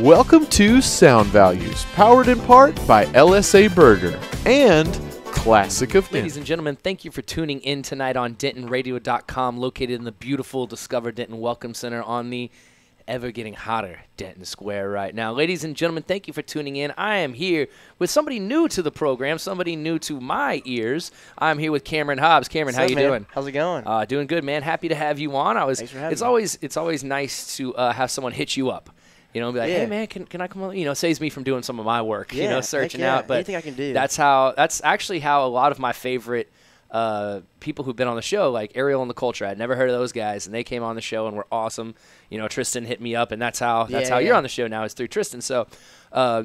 Welcome to Sound Values, powered in part by LSA Burger and Classic of Denton. Ladies and gentlemen, thank you for tuning in tonight on DentonRadio.com, located in the beautiful Discover Denton Welcome Center on the ever getting hotter Denton Square right now. Ladies and gentlemen, thank you for tuning in. I am here with somebody new to the program, somebody new to my ears. I'm here with Cameron Hobbs. Cameron, how you doing? How's it going? Doing good, man. Happy to have you on. Thanks for having me. It's always nice to have someone hit you up. You know, be like, hey man, can I come on? You know, saves me from doing some of my work. Yeah, you know, searching out. But anything I can do. That's actually how a lot of my favorite people who've been on the show, like Ariel and the Culture. I'd never heard of those guys, and they came on the show and were awesome. You know, Tristan hit me up, and that's how you're on the show now, is through Tristan. So,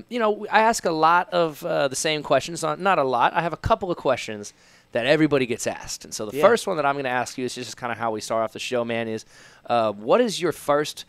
you know, I ask a lot of the same questions. Not a lot. I have a couple of questions that everybody gets asked. And so the first one that I'm going to ask you is just kind of how we start off the show, man, is what is your first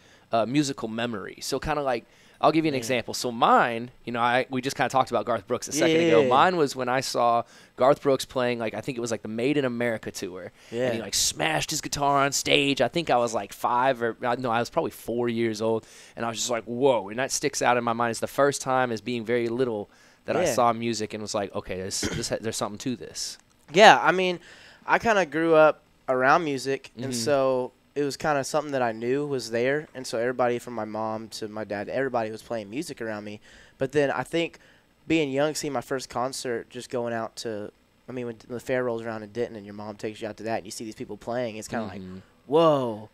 musical memory? So kind of like, I'll give you an example. So mine, you know, we just kind of talked about Garth Brooks a second ago. Mine was when I saw Garth Brooks playing, like, I think it was like the Made in America tour. Yeah. And he like smashed his guitar on stage. I think I was like I was probably 4 years old. And I was just like, whoa. And that sticks out in my mind. It's the first time as being very little that I saw music and was like, okay, there's something to this. Yeah, I mean, I kind of grew up around music, and so it was kind of something that I knew was there, and so everybody from my mom to my dad, everybody was playing music around me. But then I think being young, seeing my first concert, just going out to, I mean, when the fair rolls around in Denton and your mom takes you out to that and you see these people playing, it's kind of like, whoa.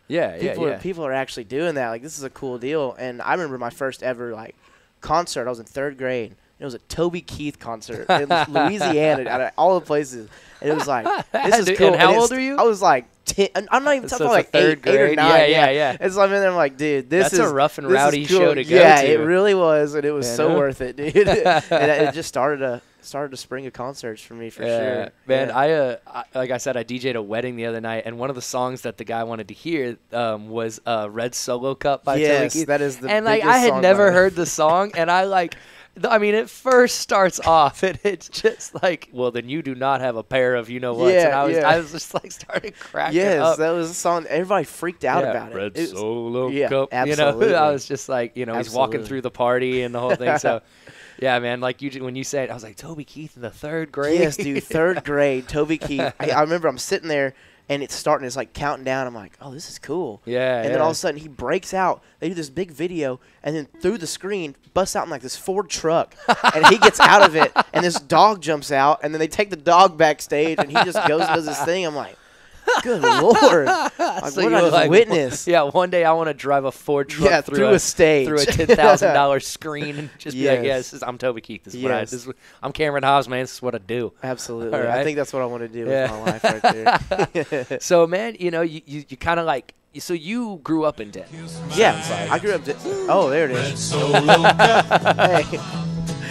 People are actually doing that. Like, this is a cool deal. And I remember my first ever, like, concert. I was in 3rd grade. It was a Toby Keith concert in Louisiana, out of all the places. And it was like, this is cool. And how old are you? I was like 10. I'm not even talking about like 8 or 9. Yeah. And so I'm in there, I'm like, dude, that's a rough and rowdy show to go to. Yeah, it really was, and it was so worth it, dude. And it just started a spring of concerts for me, for sure. Man, I like I said, I DJ'd a wedding the other night, and one of the songs that the guy wanted to hear was Red Solo Cup by Toby Keith. That is the and like I had never heard the song, and I mean, it first starts off, and it's just like, well, then you do not have a pair of you-know-whats. Yeah, and I was just like, started cracking up. Yes, that was a song. Everybody freaked out about it. Red Solo Cup. Absolutely. You know, I was just like, you know, he's walking through the party and the whole thing. So, yeah, man, like when you said it, I was like, Toby Keith in the 3rd grade? Yes, dude, 3rd grade, Toby Keith. I remember I'm sitting there, and it's starting, it's like counting down. I'm like, oh, this is cool. Yeah. And then all of a sudden he breaks out. They do this big video, and then through the screen busts out in like this Ford truck, and he gets out of it, and this dog jumps out, and then they take the dog backstage, and he just goes and does his thing. I'm like, good Lord. Like, So what did I just witness? Yeah, one day I want to drive a Ford truck through a stage. Through a $10,000 screen and just be like, I'm Toby Keith. This is what I'm Cameron Hobbs, man. This is what I do. Absolutely. Right? I think that's what I want to do with my life right there. So, man, you know, you kind of like, so you grew up in Denton. Yeah, I grew up. Oh, there it is. Hey.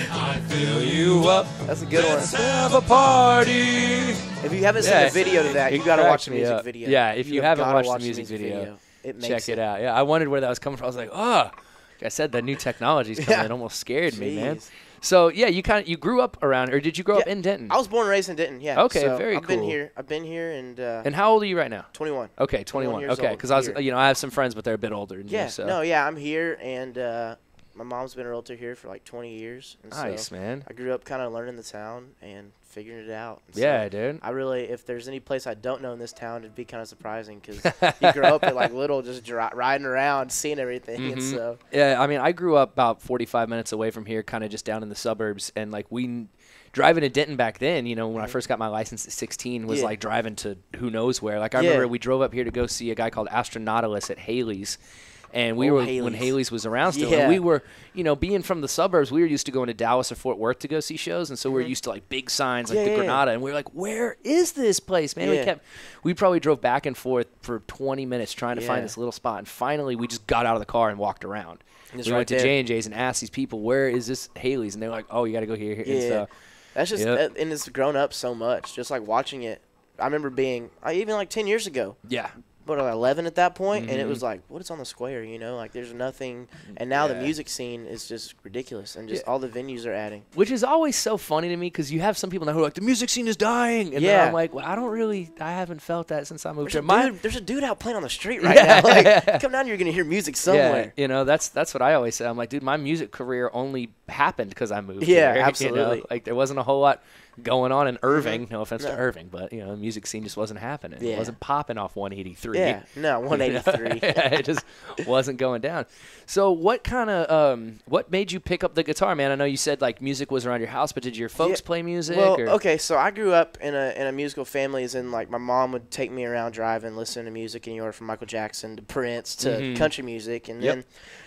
I fill you up. That's a good one. Let's have a party. If you haven't seen the video to that, you got to watch the music video. Yeah, if you haven't watched the music video, check it out. Yeah, I wondered where that was coming from. I was like, oh, like I said, the new technology's coming. It almost scared me, man. So yeah, you grew up around, or did you grow up in Denton? I was born and raised in Denton. Yeah. Okay, so very cool. I've been here, and. And how old are you right now? 21. Okay, 21. Okay, because I was, I have some friends, but they're a bit older than you. So. No, yeah, I'm here, and my mom's been a realtor here for like 20 years. And nice, man. I grew up kind of learning the town and figuring it out. And yeah, dude. I really, if there's any place I don't know in this town, it'd be kind of surprising because you grow up at like little, just riding around, seeing everything. And so. Yeah, I mean, I grew up about 45 minutes away from here, kind of just down in the suburbs, and like driving to Denton back then, you know, when I first got my license at 16 was like driving to who knows where. Like I remember we drove up here to go see a guy called Astronautilus at Haley's. And we were when Haley's was around still. And we were, you know, being from the suburbs, we were used to going to Dallas or Fort Worth to go see shows. And so we were used to like big signs like the Granada. And we were like, where is this place, man? We probably drove back and forth for 20 minutes trying to find this little spot. And finally, we just got out of the car and walked around. And we went to J&J's and asked these people, where is this Haley's? And they're like, oh, you got to go here. And so, that's just, and it's grown up so much. Just like watching it. I remember being, even like 10 years ago. Yeah. 11 at that point, and it was like, what is on the square, you know? Like, there's nothing. And now the music scene is just ridiculous, and just all the venues are adding. Which is always so funny to me, because you have some people now who are like, the music scene is dying. And then I'm like, well, I haven't felt that since I moved here. There's a dude out playing on the street right now. Like, come down here, you're going to hear music somewhere. Yeah, you know, that's what I always say. I'm like, dude, my music career only happened because I moved here. Yeah, absolutely. You know? Like, there wasn't a whole lot going on in Irving. No offense to Irving, but, you know, the music scene just wasn't happening. It wasn't popping off 183. Yeah, no, 183. It just wasn't going down. So what kind of what made you pick up the guitar, man? I know you said like music was around your house, but did your folks play music? Well, okay, so I grew up in a musical family, as in like my mom would take me around driving, listening to music anywhere from Michael Jackson to Prince to country music, and then,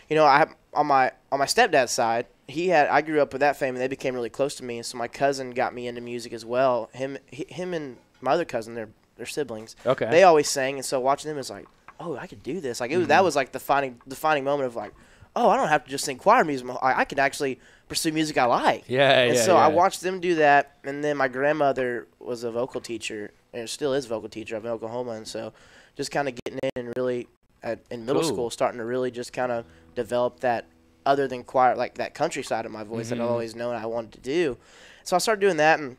you know, I on my stepdad's side, I grew up with that family. They became really close to me, and so my cousin got me into music as well. Him and my other cousin, they're siblings. Okay. They always sang, and so watching them is like, oh, I could do this. Like that was like the defining moment of like, oh, I don't have to just sing choir music. I could actually pursue music I like. And so I watched them do that, and then my grandmother was a vocal teacher, and still is a vocal teacher up in Oklahoma, and so just kind of getting in and really in middle school starting to really just kind of develop that other than choir, like that country side of my voice that I've always known I wanted to do. So I started doing that, and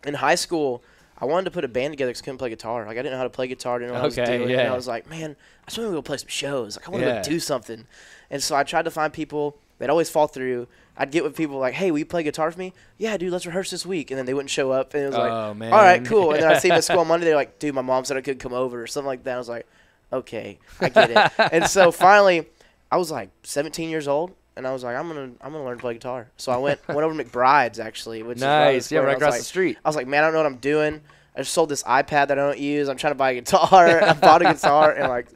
in high school, I wanted to put a band together because I couldn't play guitar. Like, I didn't know how to play guitar, didn't know what I was doing. And I was like, man, I just want to go play some shows. Like, I want to go do something. And so I tried to find people. They'd always fall through. I'd get with people like, hey, will you play guitar for me? Yeah, dude, let's rehearse this week. And then they wouldn't show up. And it was like, man. all right, cool. And then I'd see them at school on Monday. They're like, dude, my mom said I could come over or something like that. I was like, okay, I get it. And so finally, I was like 17 years old. And I was like, I'm gonna learn to play guitar. So I went over to McBride's, actually, which is right across the street. I was like, man, I don't know what I'm doing. I just sold this iPad that I don't use. I'm trying to buy a guitar. I bought a guitar and like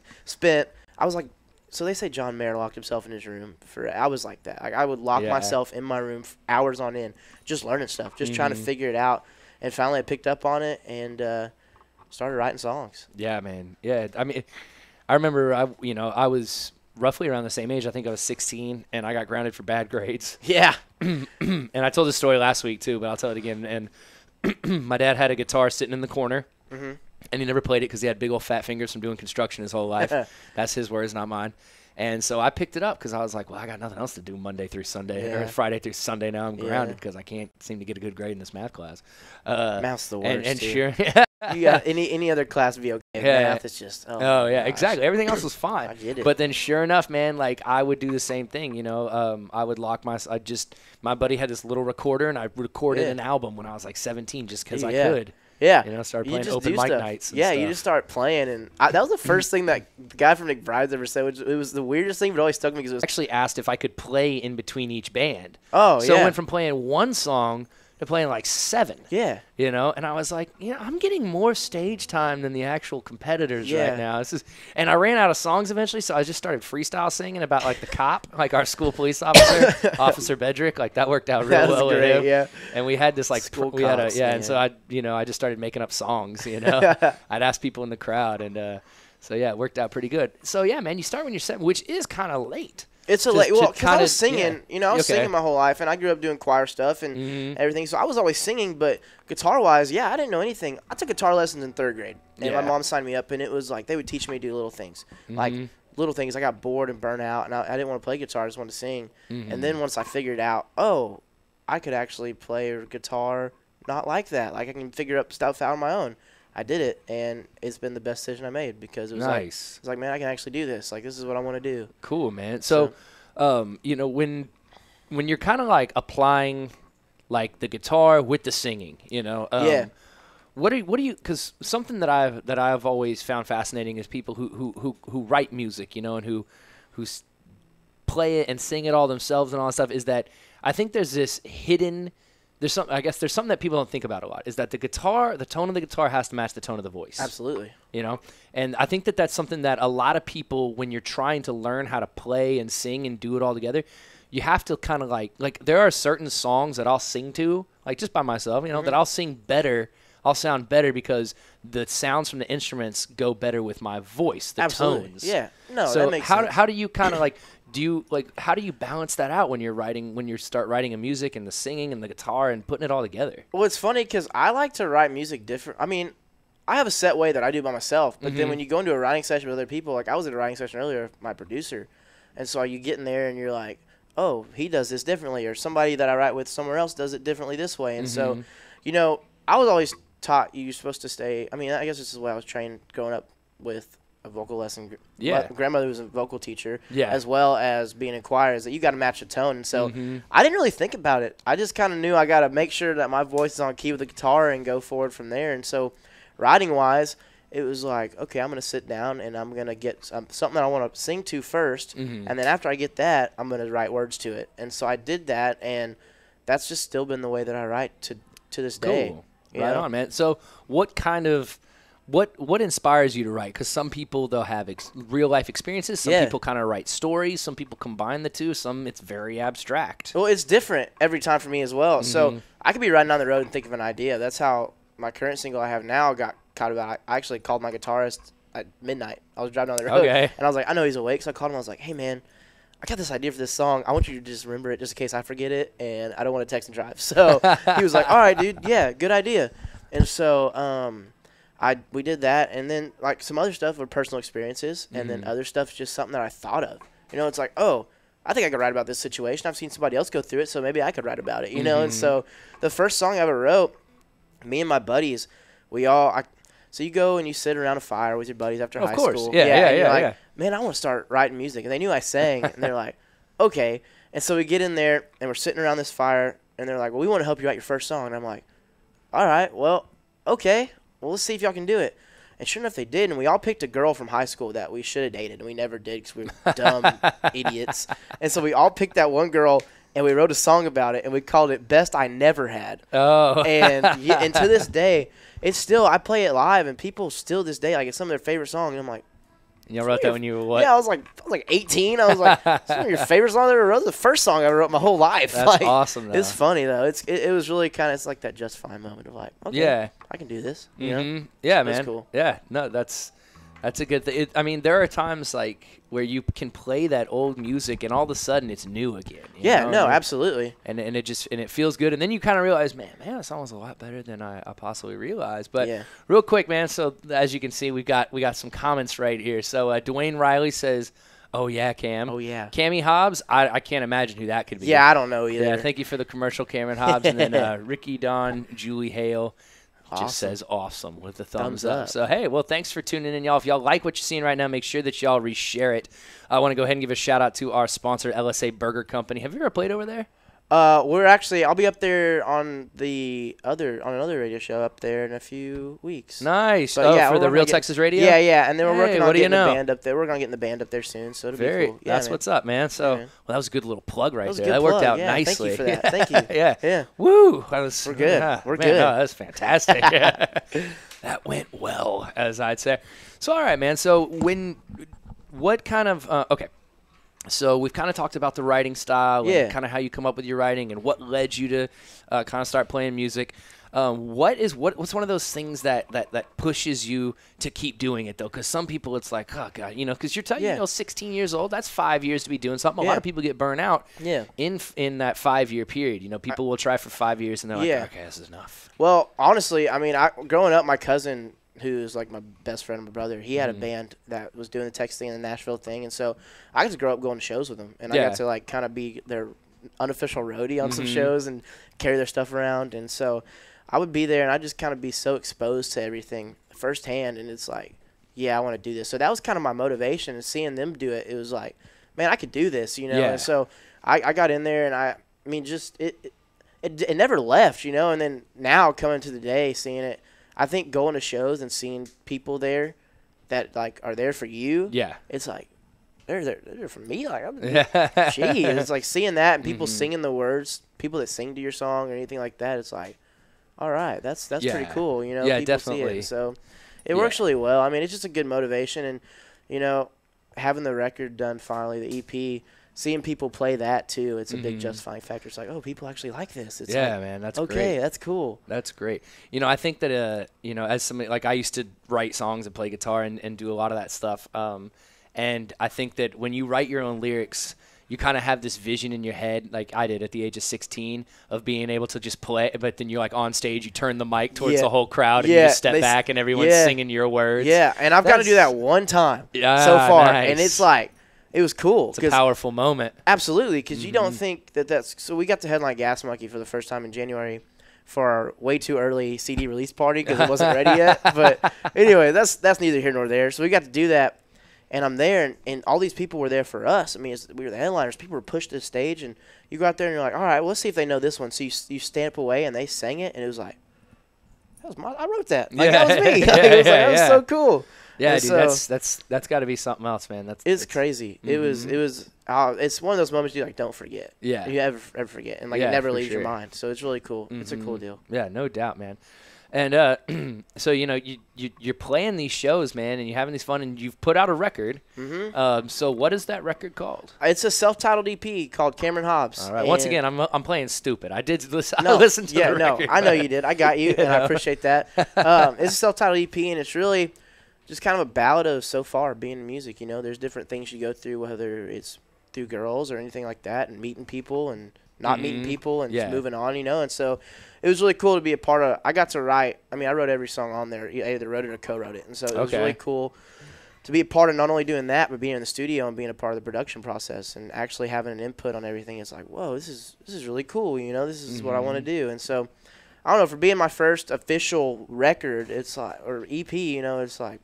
I was like, so they say John Mayer locked himself in his room I was like that. Like, I would lock myself in my room for hours on end, just learning stuff, just trying to figure it out. And finally I picked up on it and started writing songs. Yeah, man. Yeah, I mean, I remember I was roughly around the same age. I think I was 16, and I got grounded for bad grades. Yeah. And I told this story last week, too, but I'll tell it again. And my dad had a guitar sitting in the corner, and he never played it because he had big old fat fingers from doing construction his whole life. That's his words, not mine. And so I picked it up because I was like, well, I got nothing else to do Monday through Sunday or Friday through Sunday. Now I'm grounded because I can't seem to get a good grade in this math class. Math's the worst, and too. sure, you got any other class would be okay. Math is just exactly. Everything else was fine. I get it. But then sure enough, man, like I would do the same thing, you know. I would lock my buddy had this little recorder, and I recorded an album when I was like 17 just because I could. Yeah. You know, started playing open mic nights and stuff. You just start playing. And that was the first thing that the guy from McBride's ever said, which it was the weirdest thing, but it always stuck me because it was actually asked if I could play in between each band. Oh, so I went from playing one song to playing like 7. Yeah. You know, and I was like, I'm getting more stage time than the actual competitors right now. And I ran out of songs eventually, so I just started freestyle singing about like the cop, like our school police officer, Officer Bedrick. Like that worked out real well with him. Yeah. And we had this like and so I just started making up songs, you know. I'd ask people in the crowd, and so it worked out pretty good. So yeah, man, you start when you're 7, which is kind of late. It's because I was singing, I was singing my whole life, and I grew up doing choir stuff and everything, so I was always singing, but guitar-wise, I didn't know anything. I took guitar lessons in 3rd grade, and my mom signed me up, and it was like they would teach me to do little things. Like, little things. I got bored and burnt out, and I didn't want to play guitar. I just wanted to sing. And then once I figured out, I could actually play guitar not like that. Like, I can figure up stuff out on my own. I did it, and it's been the best decision I made because it was like, man, I can actually do this. Like, this is what I want to do. Cool, man. So when you're kind of like applying like the guitar with the singing, what do you? Because something that I've always found fascinating is people who write music, and who play it and sing it all themselves and all that stuff. Is that I think there's this hidden. There's something that people don't think about a lot is that the tone of the guitar has to match the tone of the voice. Absolutely. And I think that that's something that a lot of people, when you're trying to learn how to play and sing and do it all together, you have to kind of like there are certain songs that I'll sing to, like just by myself, that I'll sing better. I'll sound better because the sounds from the instruments go better with my voice, the tones. Yeah. No, so that makes sense. How do you kind of like how do you balance that out when you start writing a music and the singing and the guitar and putting it all together? Well, it's funny because I like to write music different. I mean, I have a set way that I do by myself. But then when you go into a writing session with other people, like I was in a writing session earlier with my producer, and so you get in there and you're like, oh, he does this differently, or somebody that I write with somewhere else does it differently this way. And so, you know, I was always taught you're supposed to stay. I mean, I guess this is the way I was trained growing up with a vocal lesson. Yeah. My grandmother was a vocal teacher, Yeah. as well as being in choir, is that you got to match the tone. And so I didn't really think about it. I just kind of knew I got to make sure that my voice is on key with the guitar and go forward from there. And so writing-wise, it was like, okay, I'm going to sit down and I'm going to get something that I want to sing to first. And then after I get that, I'm going to write words to it. And so I did that, and that's just still been the way that I write to this day. Cool. Right on, man. So what kind of what inspires you to write? Because some people, they'll have real life experiences. Some people kind of write stories. Some people combine the two. Some it's very abstract. Well, it's different every time for me as well. So I could be riding down the road and think of an idea. That's how my current single I have now got caught about. I actually called my guitarist at midnight. I was driving down the road, and I was like, I know he's awake. So I called him. I was like, hey, man, I got this idea for this song. I want you to just remember it just in case I forget it, and I don't want to text and drive. So he was like, all right, dude. Yeah, good idea. And so we did that, and then like some other stuff were personal experiences, and then other stuff is just something that I thought of. You know, it's like, oh, I think I could write about this situation. I've seen somebody else go through it, so maybe I could write about it. You know, and so the first song I ever wrote, me and my buddies, so you go and you sit around a fire with your buddies after high school. Yeah. Man, I want to start writing music, and they knew I sang, and they're like, okay. And so we get in there, and we're sitting around this fire, and they're like, well, we want to help you write your first song. And I'm like, all right, well, okay. Well, let's see if y'all can do it. And sure enough, they did. And we all picked a girl from high school that we should have dated, and we never did because we were dumb idiots. And so we all picked that one girl, and we wrote a song about it, and we called it Best I Never Had. Oh. And to this day, it's still, I play it live, and people still this day, like, it's some of their favorite song. And I'm like, you wrote that when you were what? Yeah, I was like 18. I was like, some of your favorite songs I ever wrote. The first song I ever wrote my whole life. That's like, awesome, though. It's funny, though. It was really kind of, it's like that Just Fine moment of like, okay, yeah, I can do this. You know? Yeah, That's man. cool. Yeah, no, that's a good thing. I mean, there are times like where you can play that old music and all of a sudden it's new again. Yeah, know? no, absolutely. And it feels good. And then you kind of realize, man, that song was a lot better than I possibly realized. But real quick, man. So as you can see, we got some comments right here. So Dwayne Riley says, "Oh yeah, Cam. Oh yeah, Cammy Hobbs. I can't imagine who that could be. Yeah, I don't know either. Yeah, thank you for the commercial, Cameron Hobbs. And then Ricky Don, Julie Hale." Just says awesome with the thumbs up. So, hey, well, thanks for tuning in, y'all. If y'all like what you're seeing right now, make sure that y'all reshare it. I want to go ahead and give a shout-out to our sponsor, LSA Burger Company. Have you ever played over there? I'll be up there on another radio show up there in a few weeks. Nice. But, for the Real Texas Radio? Yeah. And then we're working on getting the band up there. We're going to get in the band up there soon, so it'll be cool. That's what's up, man. So, well, that was a good little plug right there. That worked out nicely. Thank you for that. Thank you. Yeah. Woo. We're good. We're good. No, that was fantastic. That went well, as I'd say. So, all right, man. So, what kind of okay. So we've kind of talked about the writing style and kind of how you come up with your writing and what led you to kind of start playing music. What's one of those things that pushes you to keep doing it, though? Because some people, it's like, oh, God, because you're 16 years old. That's 5 years to be doing something. A lot of people get burnt out in that 5 year period. People will try for 5 years, and they're like, okay, this is enough. Well, honestly, I mean, growing up, my cousin, who's like my best friend and my brother, he had a band that was doing the Texas thing and the Nashville thing, and so I got to grow up going to shows with them, and I got to like kind of be their unofficial roadie on some shows and carry their stuff around, and so I would be there and I'd just kind of be so exposed to everything firsthand, and it's like, I want to do this. So that was kind of my motivation, and seeing them do it, it was like, man, I could do this, and so I got in there, and I mean, just it never left, and then now coming to the day, seeing it, I think going to shows and seeing people there that like are there for you. Yeah, it's like they're there for me. Like, gee, it's like seeing that and people singing the words, people that sing to your song or anything like that. It's like, all right, that's pretty cool. Yeah, people definitely. see it. So it works really well. I mean, it's just a good motivation, and having the record done finally, the EP. Seeing people play that too, it's a big justifying factor. It's like, oh, people actually like this. It's man, that's okay. Great. That's cool. That's great. I think that as somebody like I used to write songs and play guitar and do a lot of that stuff. And I think that when you write your own lyrics, you kind of have this vision in your head, like I did at the age of 16, of being able to just play. But then you're like on stage, you turn the mic towards the whole crowd, and you just step back, and everyone's singing your words. Yeah, and I've got to do that one time so far, and it's like it was cool. It's a powerful moment. Absolutely, because you don't think that's. So we got to headline Gas Monkey for the first time in January for our way too early CD release party because it wasn't ready yet. But anyway, that's neither here nor there. So we got to do that. And I'm there, and all these people were there for us. I mean, we were the headliners. People were pushed to the stage, and you go out there, and you're like, all right, well, let's see if they know this one. So you stamp away, and they sang it, and it was like, I wrote that. Like, that was me. That was so cool. Yeah, and dude, so, that's got to be something else, man. It's crazy. It was. It's one of those moments you like don't forget. Yeah. You ever forget, and like it never leaves your mind. So it's really cool. It's a cool deal. Yeah, no doubt, man. And so you're playing these shows, man, and you're having these fun, and you've put out a record. So what is that record called? It's a self-titled EP called Cameron Hobbs. All right. Once again, I'm playing stupid. I did listen. I listened to the record. I know you did. I got you, and I appreciate that. It's a self-titled EP, and it's really just kind of a ballad of so far being in music. There's different things you go through, whether it's through girls or anything like that, and meeting people and not meeting people and just moving on, and so it was really cool to be a part of. I got to write. I mean, I wrote every song on there. I either wrote it or co-wrote it, and so it was really cool to be a part of not only doing that, but being in the studio and being a part of the production process and actually having an input on everything. It's like, whoa, this is really cool. This is what I want to do, and so I don't know, for being my first official record, it's like, or EP, it's like.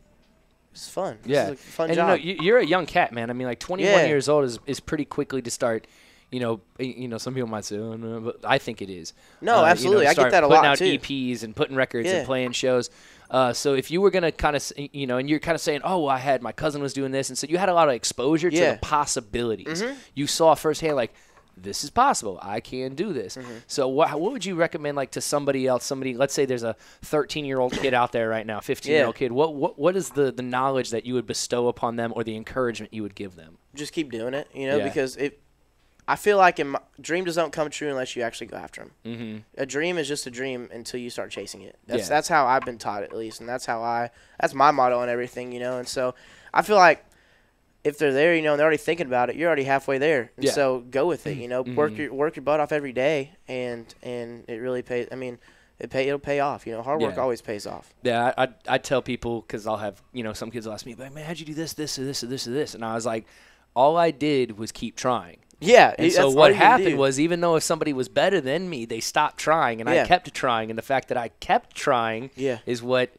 It's fun. Yeah. It's a fun and job. You're a young cat, man. I mean, like 21 years old is pretty quickly to start. Some people might say, "Oh no," but I think it is. No, absolutely. I get that a lot too. Putting out EPs and putting records and playing shows. So if you were gonna kind of, and you're kind of saying, "Oh, well, I had my cousin was doing this," and so you had a lot of exposure to the possibilities. You saw firsthand, like, this is possible. I can do this. So what would you recommend, like, to somebody else? Somebody, let's say there's a 13-year-old kid out there right now, 15-year-old kid. What is the knowledge that you would bestow upon them, or the encouragement you would give them? Just keep doing it, because I feel like dreams don't come true unless you actually go after them. A dream is just a dream until you start chasing it. That's how I've been taught, at least, and that's my motto on everything, And so I feel like if they're there, and they're already thinking about it, you're already halfway there. And so go with it, work your butt off every day, and it really pays. I mean, it'll pay off. Hard work always pays off. Yeah, I tell people, because I'll have, some kids will ask me, like, man, how'd you do this, this, or this, or this, or this? And I was like, all I did was keep trying. Yeah. And so what happened was, even though if somebody was better than me, they stopped trying, and I kept trying. And the fact that I kept trying is what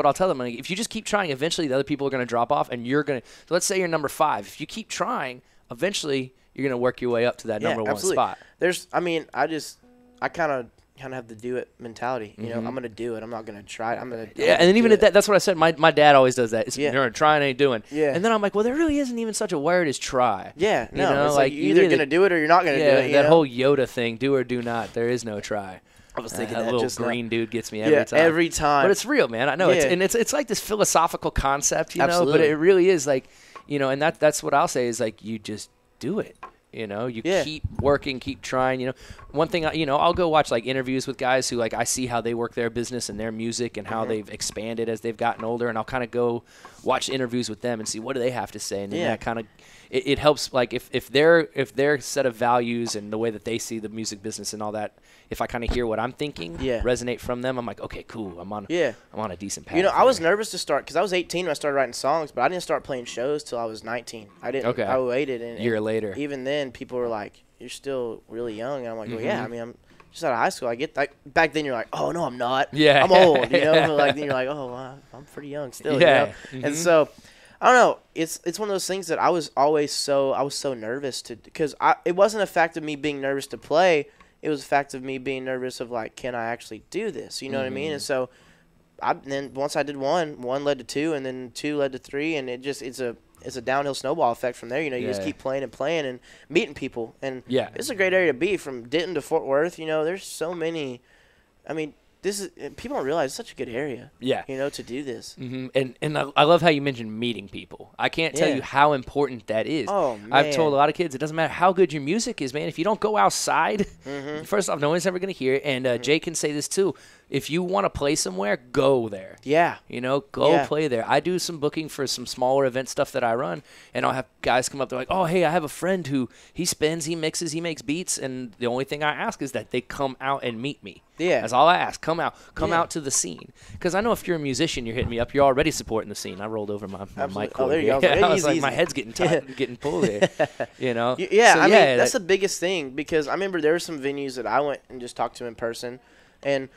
I'll tell them. Like, if you just keep trying, eventually the other people are going to drop off, and you're going to – so let's say you're number 5. If you keep trying, eventually you're going to work your way up to that number 1 spot. I kind of have the do it mentality. I'm going to do it. I'm not going to try it. I'm going to and then even at that's what I said. My dad always does that. It's, you're trying, ain't doing. Yeah. And then I'm like, well, there really isn't even such a word as try. Yeah. No. It's like you're either going to do it or you're not going to do it. That whole Yoda thing, do or do not. There is no try. I was thinking that that little just green dude gets me every time. Every time. But it's real, man. I know. It's like this philosophical concept, Absolutely. But it really is like, and that's what I'll say is, like, you just do it. You keep working, keep trying. One thing, I'll go watch, like, interviews with guys who, like, I see how they work their business and their music and how they've expanded as they've gotten older, and I'll kind of go watch interviews with them and see what do they have to say, and then that kind of it helps. Like, if their set of values and the way that they see the music business and all that, if I kind of hear what I'm thinking resonate from them, I'm like, okay, cool. I'm on a decent path. I was nervous to start because I was 18 when I started writing songs, but I didn't start playing shows till I was 19. I didn't. Okay. I waited. And a year later. Even then, people were like, "You're still really young." And I'm like, "Well, yeah. I mean, I'm just out of high school. I get like back then. You're like, "Oh no, I'm not. Yeah. I'm old." But like then you're like, "Oh, well, I'm pretty young still." Yeah. And so I don't know. It's one of those things that I was so nervous because it wasn't a fact of me being nervous to play. It was a fact of me being nervous of, like, can I actually do this? You know what I mean? And so then once I did one led to 2, and then 2 led to 3, and it's a downhill snowball effect from there. You just keep playing and meeting people. And it's a great area to be, from Denton to Fort Worth. There's so many. I mean, people don't realize it's such a good area. Yeah. To do this. And I love how you mentioned meeting people. I can't tell you how important that is. Oh, man. I've told a lot of kids, it doesn't matter how good your music is, man. If you don't go outside, first off, no one's ever going to hear it. And Jay can say this too. if you want to play somewhere, go there. Yeah. You know, go play there. I do some booking for some smaller event stuff that I run, and I'll have guys come up. They're like, oh, hey, I have a friend who he spins, he mixes, he makes beats, and the only thing I ask is that they come out and meet me. Yeah. That's all I ask. Come out to the scene. Because I know if you're a musician, you're hitting me up, you're already supporting the scene. I rolled over my mic cord. Oh, there you go. I was like, my head's getting tight, getting pulled here. You know? Yeah, so, I mean, that's the biggest thing, because I remember there were some venues that I went and just talked to in person, and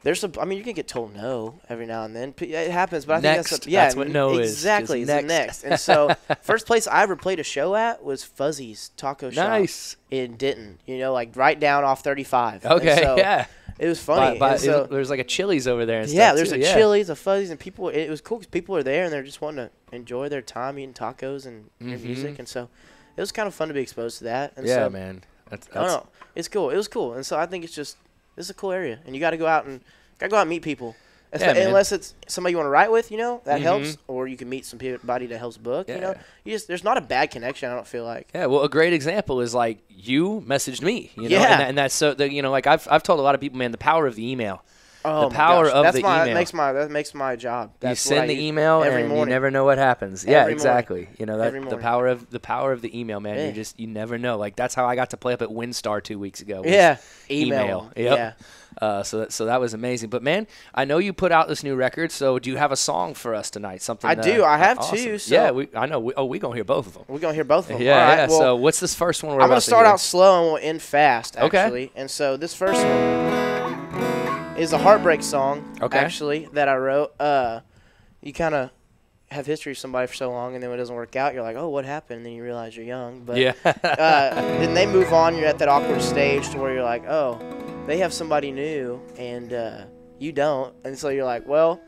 there's some. I mean, you can get told no every now and then. It happens, but I think that's what no is. Exactly, it's next. And so, first place I ever played a show at was Fuzzy's Taco Shop in Denton. You know, like right down off 35. Okay, so yeah. It was funny. So, there's like a Chili's over there and stuff. Yeah, there's a Chili's, a Fuzzy's, and people. It was cool because people are there and they're just wanting to enjoy their time eating tacos and hearing music, and so it was kind of fun to be exposed to that. And yeah, so, man. That's I don't know. It's cool. It was cool, and so I think this is a cool area, and you got to go out and meet people. Unless it's somebody you want to write with, you know, that helps, or you can meet somebody that helps book. You know, there's not a bad connection. I don't feel like. Yeah, well, a great example is like you messaged me, you know, and that's so you know, like I've told a lot of people, man, the power of the email. Oh, the power of the email. That makes my job. That's you send the email and you never know what happens. Yeah, exactly. You know, the power of the email, man. Yeah. You never know. Like that's how I got to play up at WinStar 2 weeks ago. Email. Yep. Yeah. So that was amazing. But man, I know you put out this new record. So do you have a song for us tonight? Something I do. I have awesome. two. So yeah, I know. We're gonna hear both of them. We're gonna hear both of them. Yeah. All right, yeah. well, so what's this first one? I'm gonna start out slow and we'll end fast. Actually. Okay. And so this first one is a heartbreak song. Okay. Actually, that I wrote. You kind of have history with somebody for so long, and then when it doesn't work out, you're like, oh, what happened? And then you realize you're young. But then they move on. You're at that awkward stage to where you're like, oh, they have somebody new, and you don't. And so you're like, well,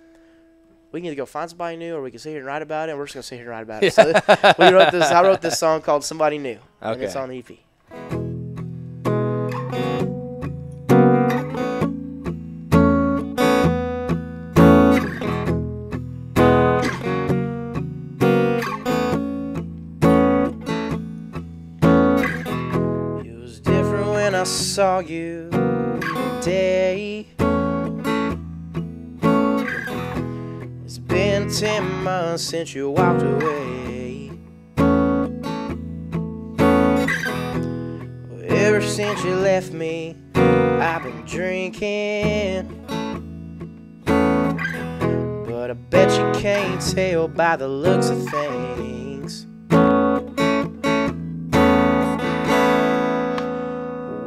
we can either go find somebody new, or we can sit here and write about it, and we're just going to sit here and write about it. So I wrote this song called Somebody New, and it's on the EP. I saw you today. It's been 10 months since you walked away. Well, ever since you left me, I've been drinking. But I bet you can't tell by the looks of things.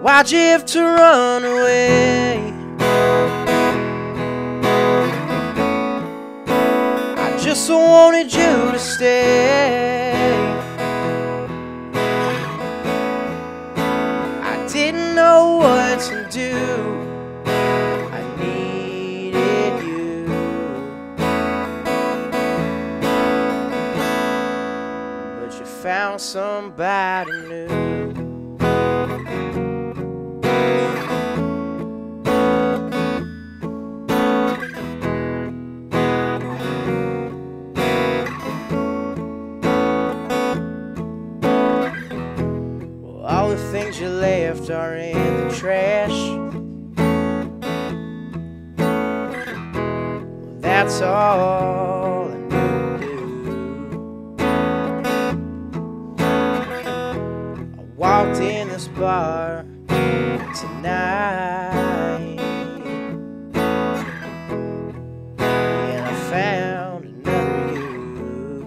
Why'd you have to run away? I just wanted you to stay. I didn't know what to do. I needed you. But you found somebody new. All the things you left are in the trash. Well, that's all I know to do. I walked in this bar tonight, and I found another you.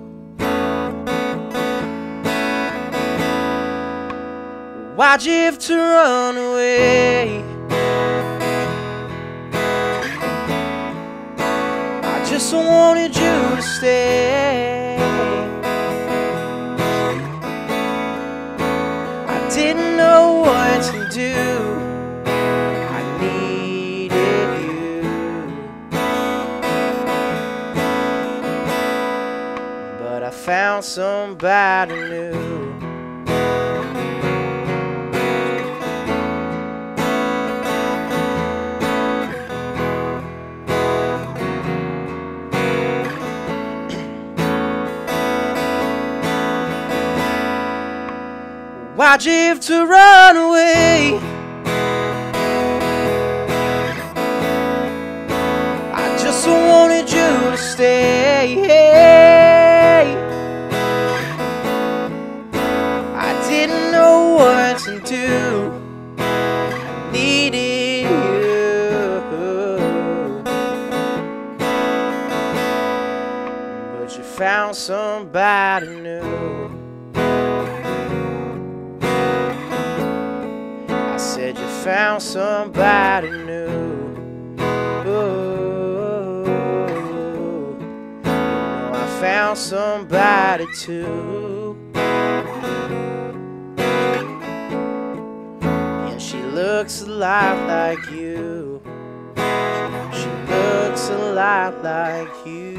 Why'd you have to run away? I just wanted you to stay. I didn't know what to do. I needed you. But I found somebody new. Why'd you have to run away? hey. I didn't know what to do. Needed you, but you found somebody new. I said you found somebody new. Oh, you know I found somebody too. And she looks a lot like you. She looks a lot like you.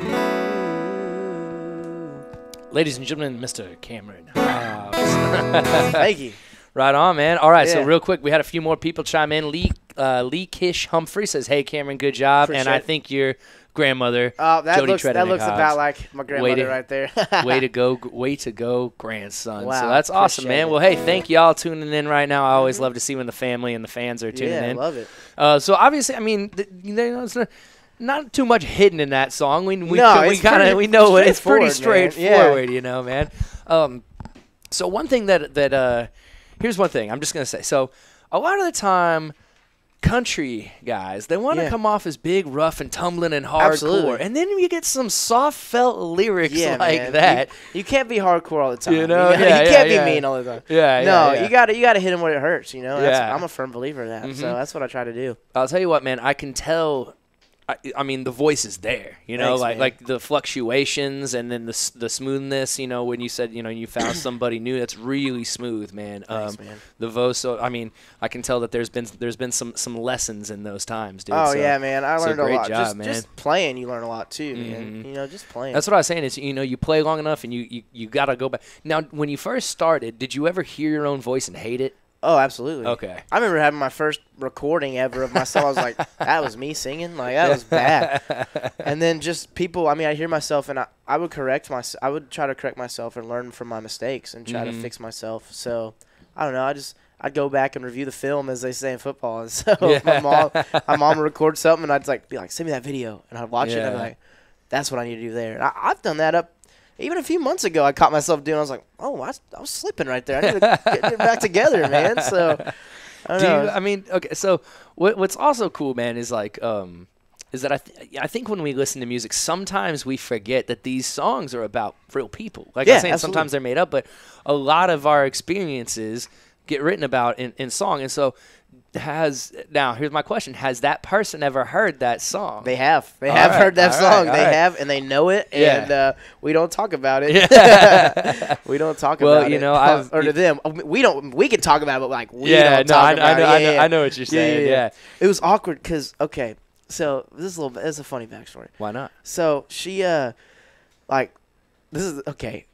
Ladies and gentlemen, Mr. Cameron Hobbs. Thank you. Right on, man. All right, Yeah. so real quick, we had a few more people chime in. Lee Kish Humphrey says, "Hey, Cameron, good job." Appreciate and I it. think your grandmother, Oh, that Jody looks Tredennick about Hobbs. like my grandmother right there. way to go, grandson. Wow, So that's awesome, appreciate man. it. Well, hey, thank y'all tuning in right now. I always love to see when the family and the fans are tuning Yeah, I in. love it. So obviously, I mean, it's not too much hidden in that song. We No, it's pretty straightforward, straightforward, you know, man. So one thing that here's one thing I'm just gonna say. So a lot of the time, country guys, they want to come off as big, rough, and tumbling and hardcore, Absolutely. and then you get some soft felt lyrics like man. that. You can't be hardcore all the time. You know? you Yeah, can't yeah. be mean all the time. Yeah, no, yeah. you gotta hit him where it hurts. You know, Yeah. I'm a firm believer of that. So that's what I try to do. I'll tell you what, man. I can tell. I mean, the voice is there, you know, Thanks, man. like the fluctuations and then the smoothness, you know, when you said, you know, you found somebody new, that's really smooth, man. Thanks, man. The voice, so I mean, I can tell that there's been some lessons in those times, dude. Oh so, yeah, man. I learned a great lot. job, man. Just playing, you learn a lot too, man. You know, just playing. That's what I was saying is, you know, you play long enough and you got to go back. Now, when you first started, did you ever hear your own voice and hate it? Oh, absolutely. Okay. I remember having my first recording ever of myself. I was like, that was me singing. Like, that was bad. And then just people, I mean, I hear myself and I would correct myself. I would try to correct myself and learn from my mistakes and try to fix myself. So, I don't know. I'd go back and review the film, as they say in football. And so my mom would record something and I'd be like, send me that video. And I'd watch it and I'd be like, that's what I need to do there. And I've done that up. Even a few months ago, I caught myself doing. I was like, "Oh, I was slipping right there. I need to get it back together, man." So, I don't know. I mean, okay. So what's also cool, man, is like, is that I think when we listen to music, sometimes we forget that these songs are about real people. Like I'm saying, absolutely. sometimes they're made up, but a lot of our experiences get written about in song, and so. Now here's my question: has that person ever heard that song? They have. They have heard that song. They have, and they know it. Yeah. And we don't talk about it. We don't talk Well, about you it. know, or to them, we don't. We can talk about it, but like we Yeah, don't no, talk about it. I know what you're saying. Yeah. It was awkward because so this is this is a funny backstory. Why not? So she like this is okay.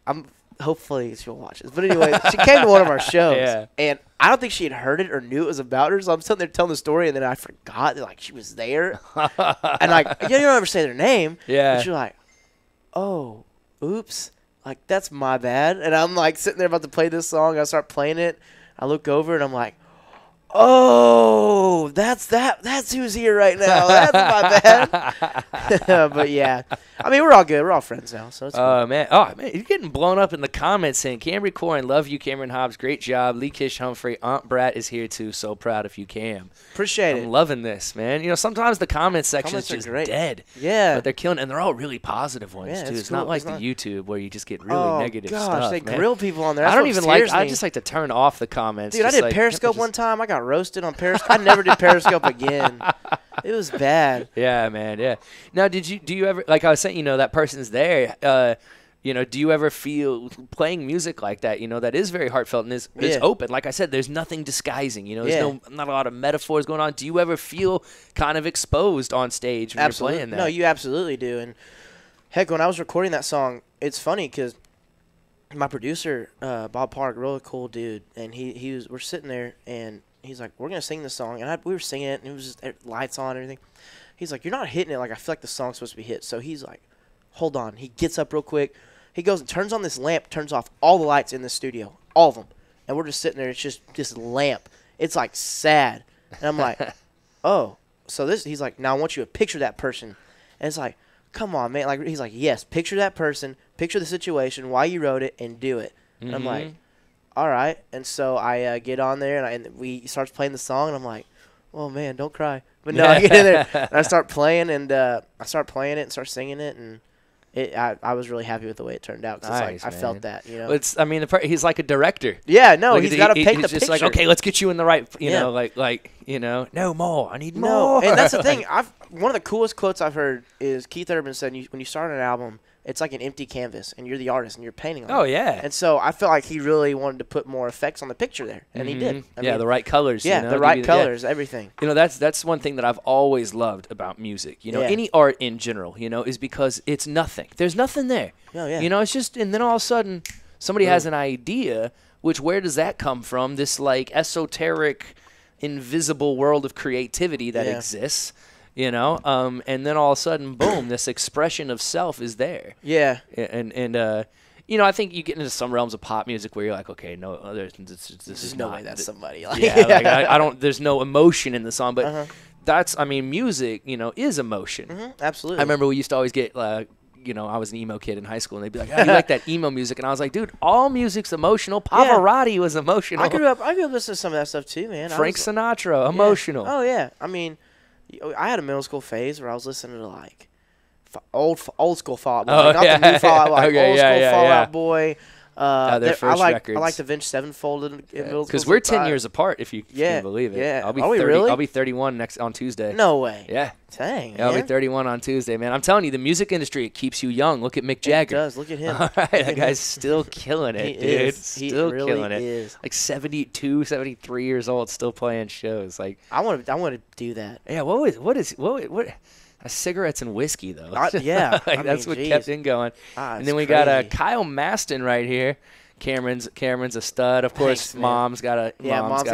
Hopefully she'll watch this. But anyway, she came to one of our shows, Yeah. and I don't think she had heard it or knew it was about her. So I'm sitting there telling the story, and then I forgot that like she was there, and like you don't ever say their name. Yeah. And she's like, "Oh, oops, like that's my bad." And I'm like sitting there about to play this song. I start playing it. I look over, and I'm like, "Oh, that's who's here right now. That's my bad." But yeah, I mean, we're all good. We're all friends now, so it's cool. Man, you're getting blown up in the comments saying, Cameron Corin, love you, Cameron Hobbs, great job. Lee Kish Humphrey, Aunt Brat is here too. So proud of you, Cam. Appreciate it. I'm loving this, man. You know, sometimes the comment section is Comments are just great. dead. Yeah. But they're killing, and they're all really positive ones Yeah, too. it's It's not cool. like It's the not- YouTube where you just get really negative stuff. They man. grill people on there. I That's don't what even scares like. I me. just like to turn off the comments. Dude, I just did like, Periscope one time. I got roasted on Periscope. I never did Periscope again. It was bad. Yeah, man. Yeah. Now, do you ever, like I was saying, you know, that person's there. You know, do you ever feel playing music like that, you know, that is very heartfelt and is open? Like I said, there's nothing disguising, you know, there's not a lot of metaphors going on. Do you ever feel kind of exposed on stage when Absolutely. you're playing that? No, you absolutely do. And heck, when I was recording that song, it's funny because my producer, Bob Park, really cool dude, and we're sitting there and he's like, we're going to sing this song. And we were singing it and it was just lights on and everything. He's like, you're not hitting it like I feel like the song's supposed to be hit. So he's like, hold on. He gets up real quick. He goes and turns on this lamp, turns off all the lights in the studio, all of them. And we're just sitting there. It's just this lamp. It's like sad. And I'm like, oh. So he's like, now I want you to picture that person. And it's like, come on, man. Like, he's like, yes, picture that person, picture the situation, why you wrote it, and do it. And I'm like, all right. And so I get on there, and we starts playing the song, and I'm like, oh, man, don't cry. But no, I get in there, and I start playing, and I start playing it and start singing it, and I was really happy with the way it turned out. Cause nice, it's like, I felt that, you know. It's, I mean, he's like a director. Yeah, no, he's got to paint the He's just picture. like, okay, let's get you in the right, you know, like, you know, no more. I need more. And that's the thing. One of the coolest quotes I've heard is Keith Urban said, when you start an album, it's like an empty canvas, and you're the artist, and you're painting on it. Oh, yeah. And so I felt like he really wanted to put more effects on the picture there, and he did. I mean, the right colors. Yeah, you know, the right colors, everything. You know, that's one thing that I've always loved about music. You know, any art in general, you know, is because it's nothing. There's nothing there. Oh, yeah. You know, it's just, and then all of a sudden, somebody has an idea, which where does that come from? This, like, esoteric, invisible world of creativity that exists. You know, and then all of a sudden, boom, this expression of self is there. Yeah. And you know, I think you get into some realms of pop music where you're like, okay, no, this is no not. way that's somebody. Like, yeah, like I don't. There's no emotion in the song, but that's. I mean, music, you know, is emotion. Absolutely. I remember we used to always get. You know, I was an emo kid in high school, and they'd be like, "Oh, you like that emo music?" And I was like, "Dude, all music's emotional. Pavarotti was emotional. I grew up listening to some of that stuff too, man. Frank Sinatra, emotional. Oh yeah, I mean, I had a middle school phase where I was listening to like old school Fall Out Boy, not the new Fall Out, like old school Fall Out Boy. Their first records. I like the Avenged Sevenfold in middle school. Because we're 10 years apart, if you can believe it. Yeah. I'll be Are we 30. really? I'll be 31 on Tuesday. No way. Yeah. Dang. Yeah, I'll be 31 on Tuesday, man. I'm telling you, the music industry, it keeps you young. Look at Mick Jagger. It does. Look at him. All right, that guy's still killing it, dude. Is. Still he really killing it. Is. Like 72, 73 years old, still playing shows. Like I want to do that. Yeah. What? Cigarettes and whiskey, though. Yeah. Like, that's what kept him going. And then we got Kyle Maston right here. Cameron's a stud. Of course, Thanks, mom's got to hop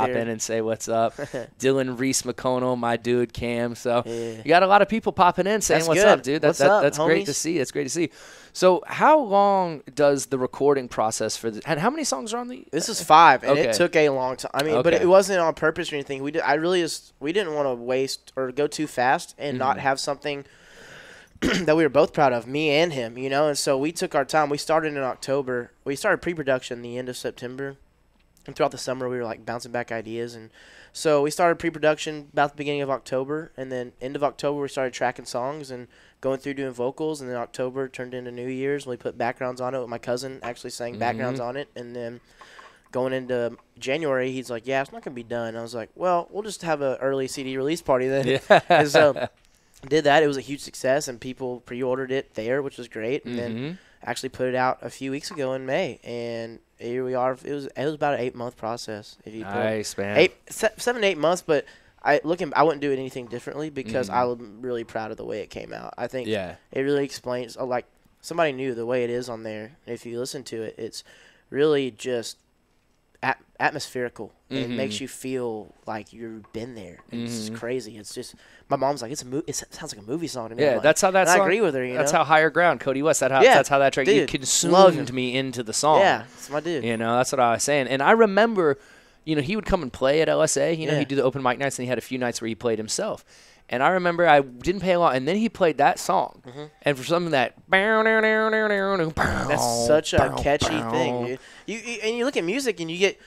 there. in and say what's up. Dylan Reese McConnell, my dude, Cam. So you got a lot of people popping in saying what's up, dude. That's great to see. That's great to see. So how long does the recording process for this? And how many songs are on the? This is 5, and it took a long time. I mean, but it wasn't on purpose or anything. We didn't want to waste or go too fast and not have something that we were both proud of, me and him, you know. And so we took our time. We started in October. We started pre-production the end of September, and throughout the summer we were like bouncing back ideas. And so we started pre-production about the beginning of October, and then end of October we started tracking songs and going through doing vocals. And then October turned into New Year's. We put backgrounds on it. My cousin actually sang backgrounds on it. And then going into January, he's like, "Yeah, it's not gonna be done." I was like, "Well, we'll just have an early CD release party then." Yeah. And so did that. It was a huge success, and people pre-ordered it there, which was great. And then actually put it out a few weeks ago in May, and here we are. It was about an 8-month process. Nice, man. 7 to 8 months, but I wouldn't do it anything differently because I'm really proud of the way it came out. I think it really explains. Like somebody knew the way it is on there. If you listen to it, it's really just atmospherical. It makes you feel like you've been there. It's crazy. It's just my mom's like, it sounds like a movie song to me. Yeah, like, that's how that song. I agree with her. That's how Higher Ground, Cody West. That's how that track consumed me into the song. Yeah, it's my dude. You know, that's what I was saying. And I remember, you know, he would come and play at LSA. You know, he'd do the open mic nights, and he had a few nights where he played himself. And I remember I didn't pay a lot, and then he played that song. And for some of that, that's such a catchy thing, dude. You look at music and you get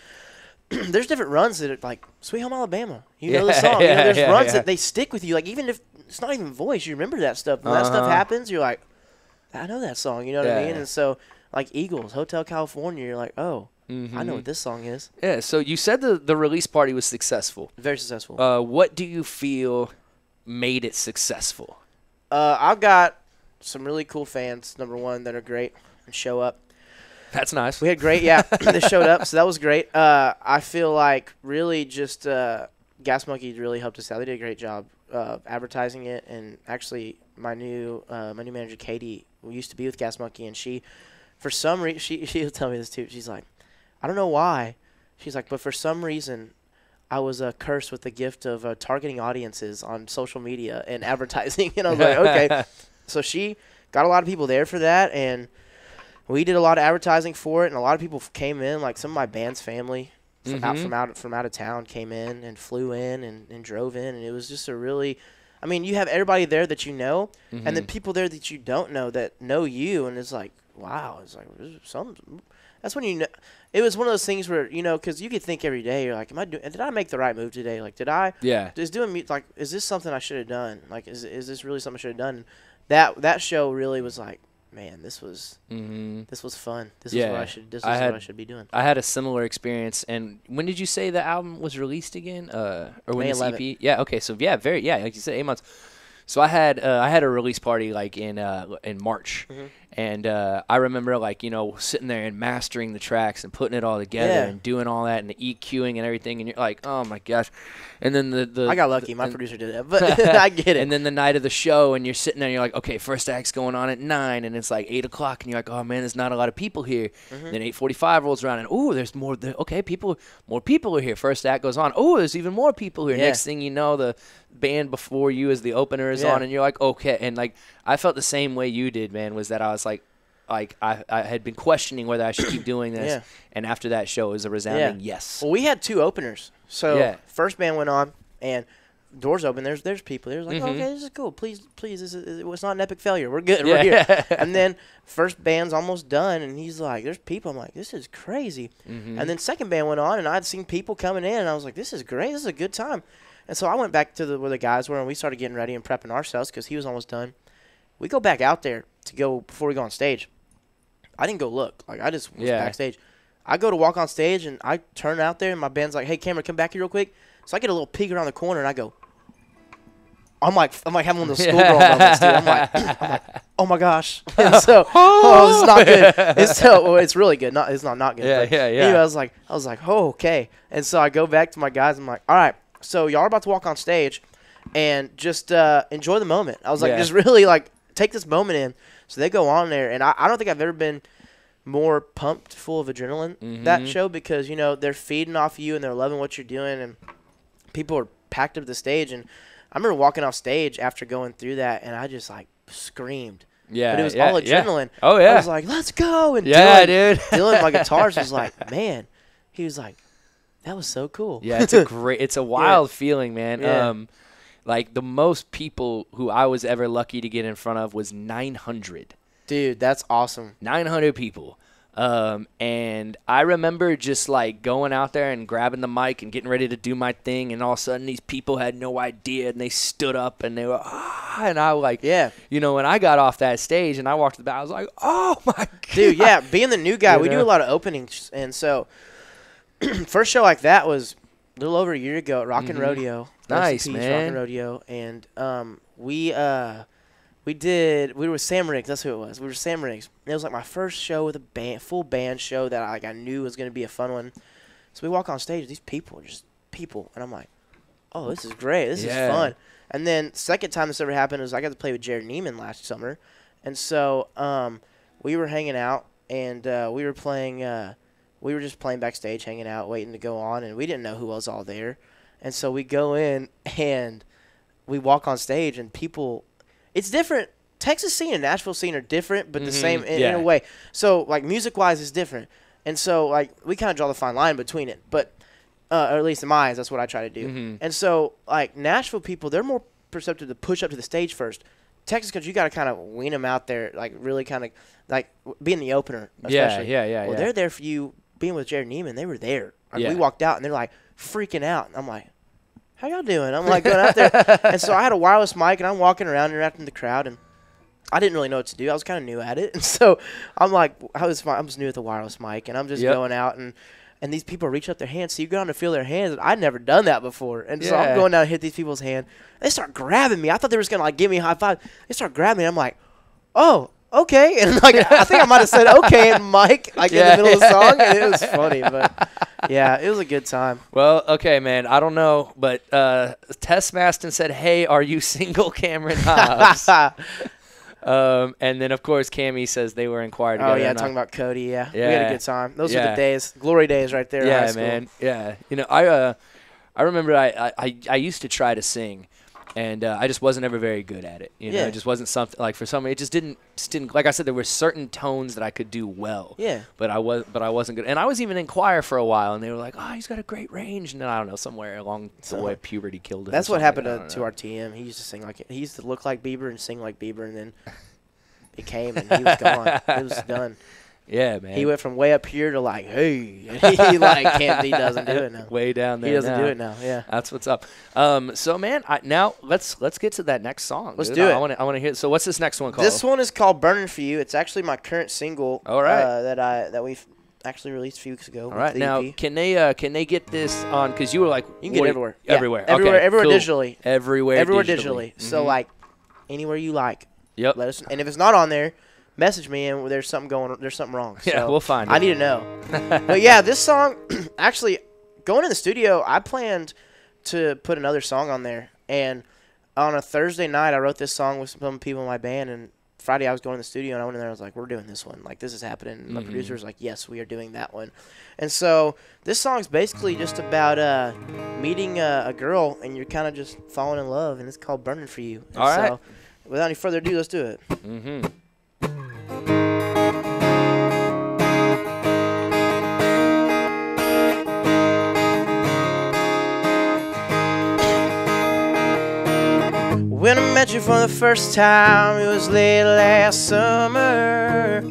there's different runs that are like Sweet Home Alabama. You know the song. You know, there's runs that they stick with you. Like even if it's not even voice, you remember that stuff. When that stuff happens, you're like, I know that song. You know what I mean? And so like Eagles, Hotel California, you're like, oh. I know what this song is. Yeah, so you said the release party was successful. Very successful. What do you feel made it successful? I've got some really cool fans, number one, that are great and show up. That's nice. We had great, they showed up, so that was great. I feel like really just Gas Monkey really helped us out. They did a great job advertising it, and actually my new manager, Katie, used to be with Gas Monkey, and she, for some reason, she'll tell me this too. She's like, I don't know why. She's like, but for some reason, I was cursed with the gift of targeting audiences on social media and advertising. And I was like, okay. So she got a lot of people there for that, and we did a lot of advertising for it, and a lot of people came in. Like some of my band's family from out of town came in and flew in and drove in, and it was just a really – I mean, you have everybody there that you know, Mm-hmm. and then people there that you don't know that know you, and it's like, wow, it's like that's when you know. It was one of those things where, you know, because you could think every day, you're like, did I make the right move today? Like, is this something I should have done? Like, is this really something I should have done? That show really was like, man, this was fun. This is what I should be doing. I had a similar experience. And when did you say the album was released again? Or when May this 11th. EP? Yeah. Okay. So like you said, 8 months. So I had a release party like in March, and I remember like, you know, sitting there and mastering the tracks and putting it all together and doing all that and the EQing and everything, and you're like, oh my gosh. And then the I got lucky. My producer did that, but I get it. And then the night of the show, and you're sitting there, and you're like, okay, first act's going on at 9, and it's like 8 o'clock, and you're like, oh man, there's not a lot of people here. Then 8:45 rolls around, and there's more. Okay, more people are here. First act goes on. There's even more people here. Yeah. Next thing you know, the band before you as the opener is on, and you're like, okay. And like I felt the same way you did, man. Was that I was like I had been questioning whether I should keep doing this, and after that show, it was a resounding yes. Well, we had 2 openers. So first band went on, and doors open. There's people. There's like, okay, this is cool. Please, it's not an epic failure. We're good. We're here. And then first band's almost done, and he's like, there's people. I'm like, this is crazy. And then second band went on, and I'd seen people coming in, and I was like, this is great. This is a good time. And so I went back to where the guys were, and we started getting ready and prepping ourselves because he was almost done. We go back out there to go before we go on stage. I didn't go look. Like, I just was backstage. I go to walk on stage, and I turn out there, and my band's like, hey, camera, come back here real quick. So I get a little peek around the corner, and I go, I'm like having one of those schoolgirl moments, dude. I'm like, oh my gosh. And so, this is not good. It's really good. It's not good. Yeah. Anyway, I was like, oh, okay. And so I go back to my guys. I'm like, all right, so y'all are about to walk on stage, and just enjoy the moment. I was like, just really like take this moment in. So they go on there, and I don't think I've ever been more pumped, full of adrenaline that show, because, you know, they're feeding off you and they're loving what you're doing, and people are packed up to the stage. And I remember walking off stage after going through that, and I just like screamed. Yeah, but it was all adrenaline. Yeah. Oh yeah, I was like, let's go. And dude. Dylan, my guitarist, was like, man, he was like, that was so cool. Yeah, it's a wild feeling, man. Yeah. Like the most people who I was ever lucky to get in front of was 900. Dude, that's awesome. 900 people. And I remember just like going out there and grabbing the mic and getting ready to do my thing, and all of a sudden these people had no idea, and they stood up and they were, and I was like, you know, when I got off that stage and I walked to the back, I was like, oh my God. Dude, yeah, being the new guy, we do a lot of openings, and so first show like that was a little over a year ago at Rockin' Rodeo. Nice, man. Rockin' Rodeo, and we were with Sam Riggs. That's who it was. We were Sam Riggs. And it was like my first show with a full band show that I knew was going to be a fun one. So we walk on stage. These people are just people. And I'm like, oh, this is great. This is fun. And then second time this ever happened was I got to play with Jared Neiman last summer. And so we were hanging out, and we were just playing backstage, hanging out, waiting to go on. And we didn't know who was all there. And so we go in, and we walk on stage, and people – it's different. Texas scene and Nashville scene are different, but the same in a way. So, like, music-wise, it's different. And so, like, we kind of draw the fine line between it. But, or at least in my eyes, that's what I try to do. And so, like, Nashville people, they're more perceptive to push up to the stage first. Texas country, you got to kind of wean them out there, like, really kind of, like, being the opener, especially. Yeah. Well, they're there for you. Being with Jared Neiman, they were there. Like, we walked out, and they're, like, freaking out. And I'm like, how y'all doing? I'm like going out there. And so I had a wireless mic, and I'm walking around interacting with the crowd, and I didn't really know what to do. I was kind of new at it. And so I'm like, I was new with the wireless mic, and I'm just going out, and these people reach up their hands. So you go down to feel their hands, and I'd never done that before. And so I'm going down to hit these people's hand. They start grabbing me. I thought they were just going to like give me a high five. They start grabbing me. I'm like, oh, okay. And like I think I might have said okay and Mike like in the middle of the song, and it was funny, but yeah, it was a good time. Well, okay, man. I don't know, but Tess Maston said, "Hey, are you single, Cameron Hobbs?" And then of course Cammy says they were inquired. Oh yeah, talking about Cody. Yeah, we had a good time. Those were the days, glory days, right there. Yeah, in high school. man. Yeah, you know, I remember I used to try to sing. And I just wasn't ever very good at it. You know, Yeah. it just wasn't something like for some. It just didn't. Like I said, there were certain tones that I could do well. Yeah. But I wasn't good. And I was even in choir for a while, and they were like, "Oh, he's got a great range." And then I don't know, somewhere along the way, puberty killed it. That's what happened to our. our TM. He used to sing like he used to look like Bieber and sing like Bieber, and then it came and he was gone. It was done. Yeah, man. He went from way up here to like, hey, and he like can't. He doesn't do it now. Way down there. He doesn't do it now. Yeah. That's what's up. So man, now let's get to that next song. Let's dude. do it. I want to hear. So what's this next one called? This one is called "Burning for You." It's actually my current single. All right. That we've actually released a few weeks ago. All right. Now, can they get this on? Because you were like, You can get it everywhere. Yeah. Everywhere. Everywhere. Okay, Everywhere cool. digitally. Everywhere digitally. So like, anywhere you like. Yep. Let us. And if it's not on there, message me and there's something wrong. Yeah, So we'll find it. I need to know. But yeah, this song, actually, going in the studio, I planned to put another song on there. And on a Thursday night, I wrote this song with some people in my band. And Friday, I was going in the studio, and I went in there. I was like, "We're doing this one. Like, this is happening." And my producer was like, "Yes, we are doing that one." And so this song's basically just about meeting a girl, and you're kind of just falling in love, and it's called "Burning for You." And All right. So, without any further ado, let's do it. Mm-hmm. When I met you for the first time, it was late last summer.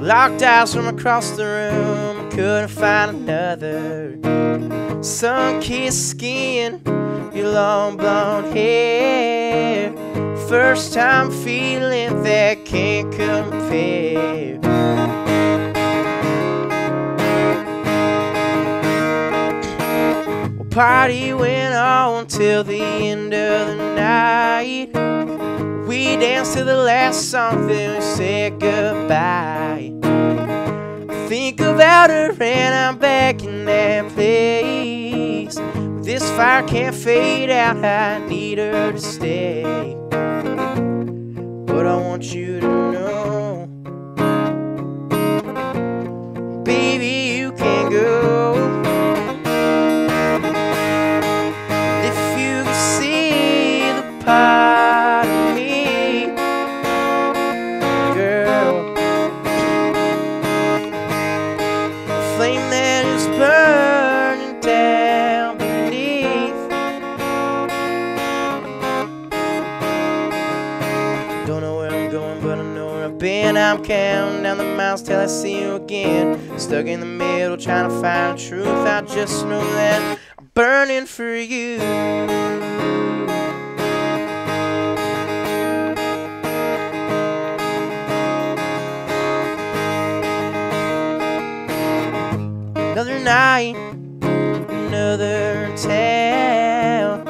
Locked eyes from across the room, couldn't find another. Sun-kissed skin, your long blonde hair. First time feeling that can't compare. Well, party went on till the end of the night. We danced to the last song, then we said goodbye. I think about her and I'm back in that place. This fire can't fade out, I need her to stay. But I want you to know, baby, you can go. If you could see the part of me, girl, the flame that is burning down beneath. Don't know where I'm going, but I know where I've been. I'm counting down the miles till I see you again. Stuck in the middle, trying to find the truth. I just know that I'm burning for you. Another night, another town.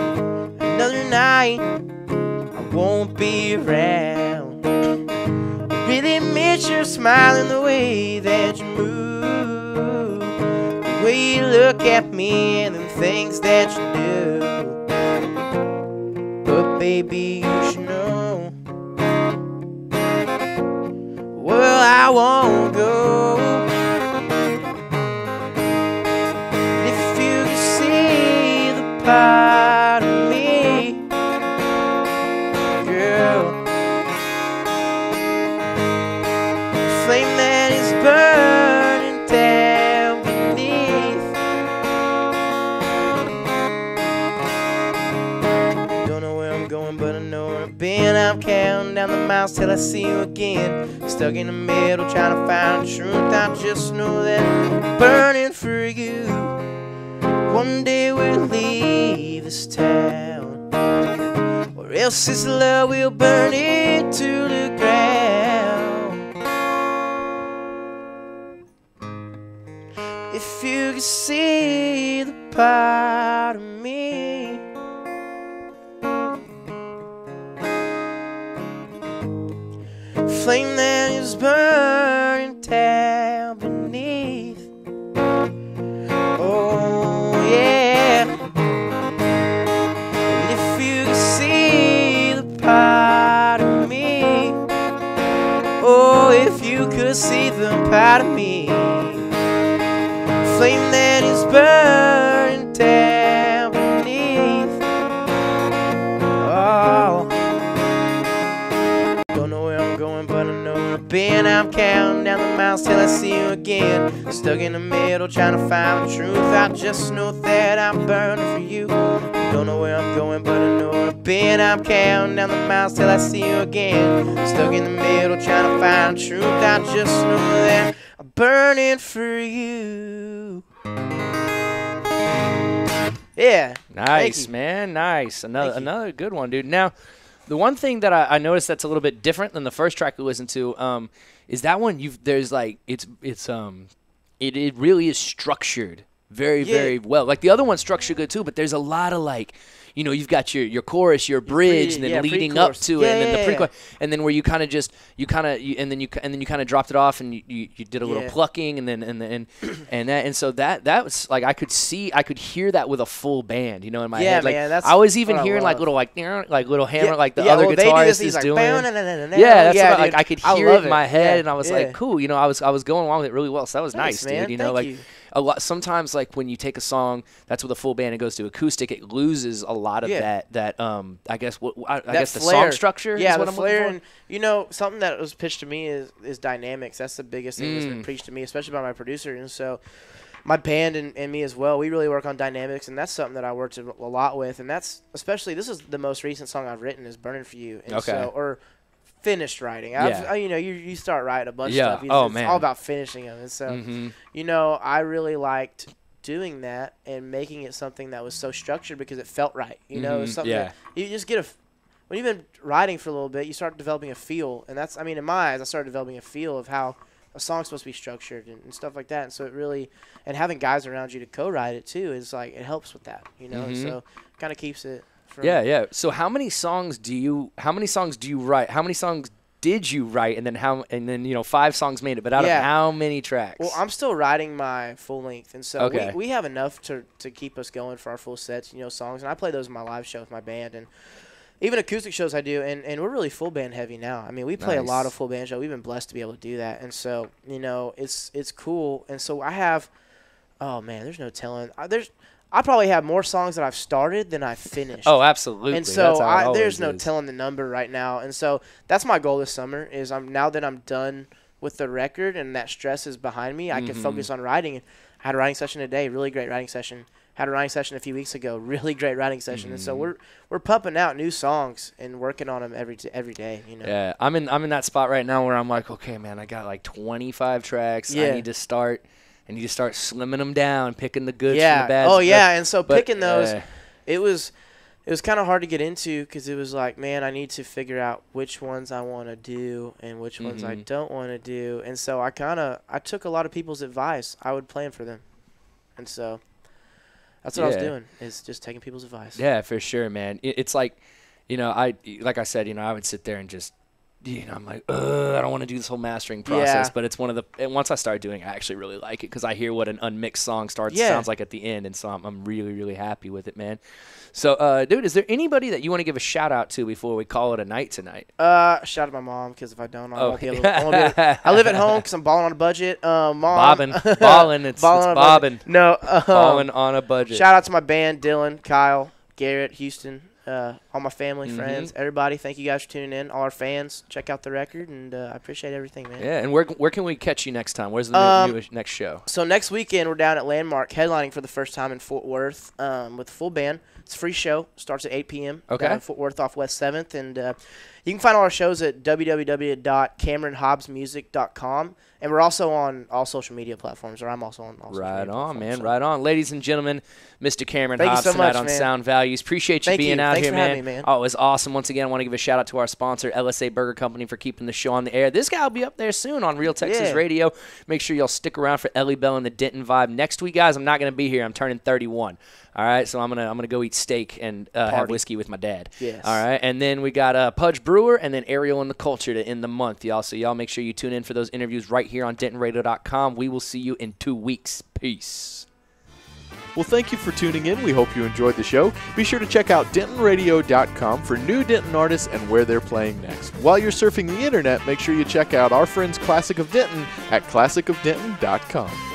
Another night, I won't be around. I really miss your smile and the way that you move, the way you look at me and the things that you do. But baby, you should know, well, I won't go. Part of me, girl, the flame that is burning down beneath. Don't know where I'm going, but I know where I've been. I'm counting down the miles till I see you again. Stuck in the middle, trying to find the truth. I just know that I'm burning for you. One day we'll leave this town, or else this love will burn it to the ground. If you could see the part of me, flame that is burning down beneath. Oh yeah. And if you could see the part of me, oh, if you could see the part of me, flame that is burning down beneath. Oh been. I'm counting down the miles till I see you again. Stuck in the middle trying to find the truth. I just know that I'm burning for you. Don't know where I'm going, but I know where I've been. I'm counting down the miles till I see you again. Stuck in the middle trying to find the truth. I just know that I'm burning for you. Yeah. Nice, man. Nice. Another good one, dude. Now, the one thing that I noticed that's a little bit different than the first track we listened to is that one. There's like it really is structured very well. Like the other one's structured good too, but there's a lot of like, you know, you've got your chorus, your bridge, and then leading up to it, and then the pre-chorus, and then where you kind of dropped it off, and you did a little plucking, and so that was like I could hear that with a full band, you know, in my head. Like man, I was even hearing like little little hammer, like the other guitarist is doing. That's what like I could hear it in my head, and I was like, cool, you know, I was going along with it really well, so that was nice, dude. You know, like. A lot. Sometimes, like when you take a song that's with a full band and goes to acoustic, it loses a lot of that. I guess the song structure. Yeah, is what the I'm flair, looking and you know something that was pitched to me is dynamics. That's the biggest thing that's been preached to me, especially by my producer, and so my band and me as well. We really work on dynamics, and that's something that I worked a lot with, and that's especially this is the most recent song I've written is "Burning for You," and or finished writing. You know, you start writing a bunch of stuff. It's all about finishing them. And so, you know, I really liked doing that and making it something that was so structured because it felt right. You know, it was something that you just get when you've been writing for a little bit, you start developing a feel. And that's, I mean, in my eyes, I started developing a feel of how a song's supposed to be structured and stuff like that. And so it really, and having guys around you to co-write it too is like, it helps with that, you know, and so kind of keeps it. So how many songs do you write? How many songs did you write? And then you know 5 songs made it, but out of how many tracks? Well, I'm still writing my full length, and so we have enough to keep us going for our full sets, you know, songs. And I play those in my live show with my band, and even acoustic shows I do, and we're really full band heavy now. I mean, we play a lot of full band shows. We've been blessed to be able to do that, and so you know it's cool. And so I have, oh man, there's no telling. I probably have more songs that I've started than I've finished. Oh, absolutely. And so there's no telling the number right now. And so that's my goal this summer is now that I'm done with the record and that stress is behind me, I can focus on writing. I had a writing session today, really great writing session. Had a writing session a few weeks ago, really great writing session. And so we're pumping out new songs and working on them every day, you know. Yeah, I'm in that spot right now where I'm like, okay, man, I got like 25 tracks. I need to start slimming them down, picking the good from the bad. Oh, yeah, and so picking those, it was kind of hard to get into because it was like, man, I need to figure out which ones I want to do and which ones I don't want to do. And so I took a lot of people's advice. I would plan for them. And so that's what I was doing, is just taking people's advice. Yeah, for sure, man. It's like, you know, like I said, you know, I would sit there and just, you know, I'm like, I don't want to do this whole mastering process, but it's one of the. And once I start doing it, I actually really like it because I hear what an unmixed song sounds like at the end, and so I'm really really happy with it, man. So, dude, is there anybody that you want to give a shout out to before we call it a night tonight? Shout out to my mom because if I don't, I won't be able to. I live at home because I'm balling on a budget. Mom, balling, it's bobbing. No, balling on a budget. Shout out to my band, Dylan, Kyle, Garrett, Houston. All my family, friends, everybody, thank you guys for tuning in. All our fans, check out the record, and I appreciate everything, man. Yeah, and where can we catch you next time? Where's the next show? So next weekend, we're down at Landmark, headlining for the first time in Fort Worth with a full band. It's a free show. Starts at 8 p.m. down in Fort Worth off West 7th. And you can find all our shows at www.cameronhobbsmusic.com. And we're also on all social media platforms, or I'm also on all social media platforms. Man. So. Right on. Ladies and gentlemen, Mr. Cameron Hobbs so tonight on Sound Values. Appreciate you being out here, man. Me, man. Oh, it was awesome. Once again, I want to give a shout-out to our sponsor, LSA Burger Company, for keeping the show on the air. This guy will be up there soon on Real Texas Radio. Make sure y'all stick around for Ellie Bell and the Denton Vibe. Next week, guys, I'm not going to be here. I'm turning 31. All right, so I'm gonna go eat steak and have whiskey with my dad. Yes. All right, and then we got Pudge Brewer and then Ariel and the Culture to end the month, y'all. So y'all make sure you tune in for those interviews right here on DentonRadio.com. We will see you in 2 weeks. Peace. Well, thank you for tuning in. We hope you enjoyed the show. Be sure to check out DentonRadio.com for new Denton artists and where they're playing next. While you're surfing the internet, make sure you check out our friends Classic of Denton at ClassicOfDenton.com.